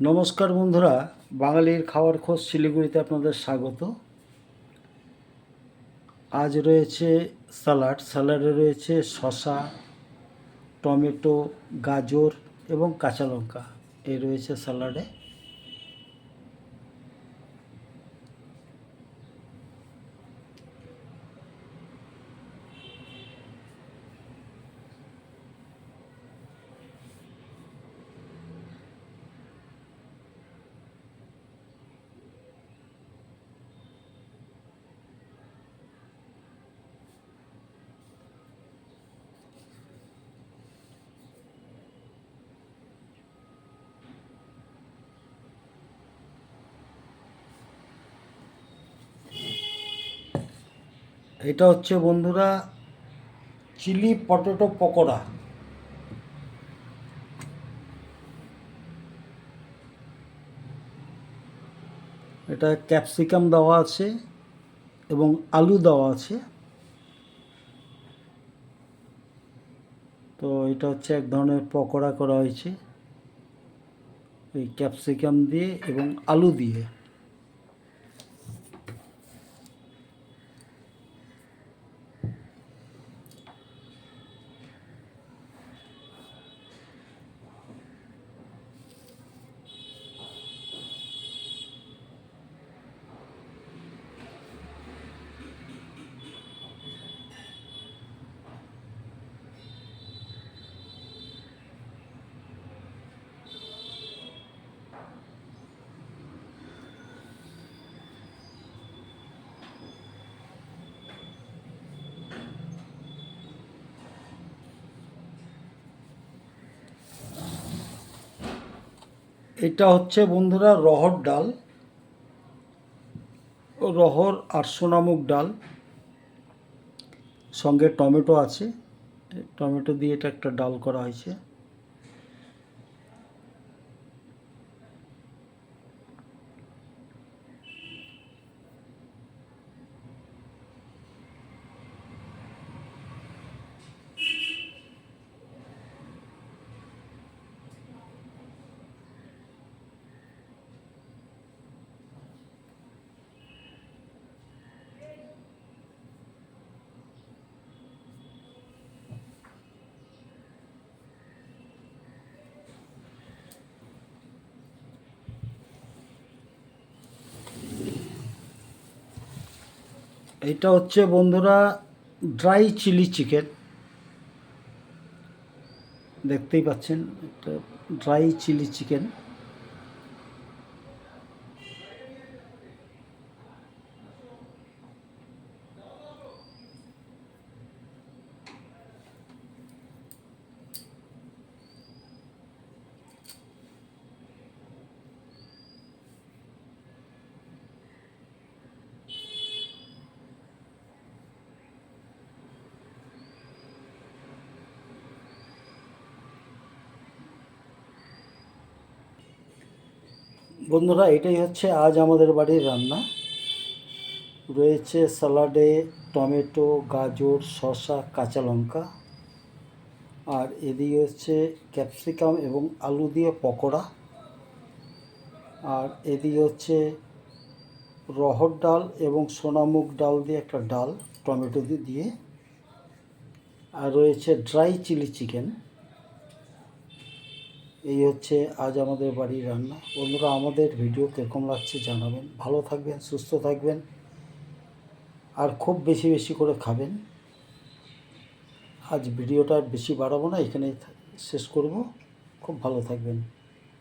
নমস্কার বন্ধুরা, বাঙালির খাওয়ার খোঁজ শিলিগুড়িতে আপনাদের স্বাগত। আজ রয়েছে স্যালাডে রয়েছে শসা, টমেটো, গাজর এবং কাঁচা লঙ্কা। এই রয়েছে স্যালাডে। এটা হচ্ছে বন্ধুরা চিলি পটেটো পকোড়া। এটা ক্যাপসিকাম দেওয়া আছে এবং আলু দেওয়া আছে। তো এটা হচ্ছে এক ধরনের পকোড়া করা হয়েছে এই ক্যাপসিকাম দিয়ে এবং আলু দিয়ে। এটা হচ্ছে বন্ধুরা রহর ডাল, রহর আর সোনামুগ ডাল, সঙ্গে টমেটো আছে। টমেটো দিয়ে এটা একটা ডাল করা হয়েছে। এটা হচ্ছে বন্ধুরা ড্রাই চিলি চিকেন। দেখতেই পাচ্ছেন, এটা ড্রাই চিলি চিকেন। বন্ধুরা, এটাই হচ্ছে আজ আমাদের বাড়ির রান্না। রয়েছে স্যালাডে টমেটো, গাজর, শসা, কাঁচা লঙ্কা, আর এদিকে হচ্ছে ক্যাপসিকাম এবং আলু দিয়ে পকোড়া, আর এদিকে হচ্ছে রহর ডাল এবং সোনামুগ ডাল দিয়ে একটা ডাল টমেটো দিয়ে, আর রয়েছে ড্রাই চিলি চিকেন। এই হচ্ছে আজ আমাদের বাড়ির রান্না। বন্ধুরা, আমাদের ভিডিও কীরকম লাগছে জানাবেন। ভালো থাকবেন, সুস্থ থাকবেন, আর খুব বেশি বেশি করে খাবেন। আজ ভিডিওটা বেশি বাড়াবো না, এখানেই শেষ করব। খুব ভালো থাকবেন।